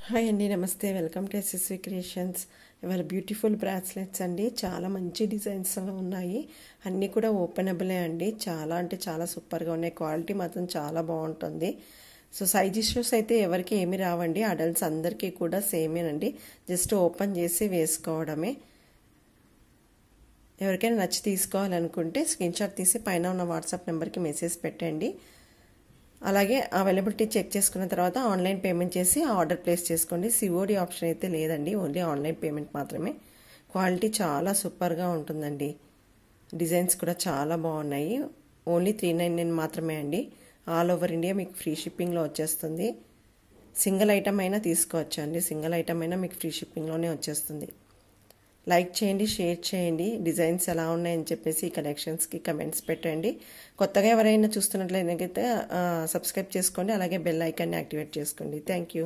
Hi అండి, నమస్తే. Welcome to SSV creations. ఇవాళ బ్యూటిఫుల్ బ్రాస్లెట్స్ అండి. చాలా మంచి డిజైన్స్లో ఉన్నాయి. అన్నీ కూడా ఓపెనబులే అండి. చాలా అంటే చాలా సూపర్గా ఉన్నాయి. క్వాలిటీ మాత్రం చాలా బాగుంటుంది. సో సైజ్ ఇష్యూస్ అయితే ఎవరికి ఏమి రావండి. అడల్ట్స్ అందరికీ కూడా సేమేనండి. జస్ట్ ఓపెన్ చేసి వేసుకోవడమే. ఎవరికైనా నచ్చి తీసుకోవాలనుకుంటే స్క్రీన్ షాట్ తీసి పైన ఉన్న వాట్సాప్ నెంబర్కి మెసేజ్ పెట్టండి. అలాగే అవైలబిలిటీ చెక్ చేసుకున్న తర్వాత ఆన్లైన్ పేమెంట్ చేసి ఆర్డర్ ప్లేస్ చేసుకోండి. సిఓడి ఆప్షన్ అయితే లేదండి, ఓన్లీ ఆన్లైన్ పేమెంట్ మాత్రమే. క్వాలిటీ చాలా సూపర్గా ఉంటుందండి. డిజైన్స్ కూడా చాలా బాగున్నాయి. ఓన్లీ 399 మాత్రమే అండి. ఆల్ ఓవర్ ఇండియా మీకు ఫ్రీ షిప్పింగ్లో వచ్చేస్తుంది. సింగిల్ ఐటమ్ అయినా తీసుకోవచ్చు అండి. సింగిల్ ఐటమ్ అయినా మీకు ఫ్రీ షిప్పింగ్లోనే వచ్చేస్తుంది. లైక్ చేయండి, షేర్ చేయండి. డిజైన్స్ ఎలా ఉన్నాయని చెప్పేసి ఈ కలెక్షన్స్కి కమెంట్స్ పెట్టండి. కొత్తగా ఎవరైనా చూస్తున్నట్లయితే సబ్స్క్రైబ్ చేసుకోండి. అలాగే బెల్ ఐకాన్ని యాక్టివేట్ చేసుకోండి. Thank you.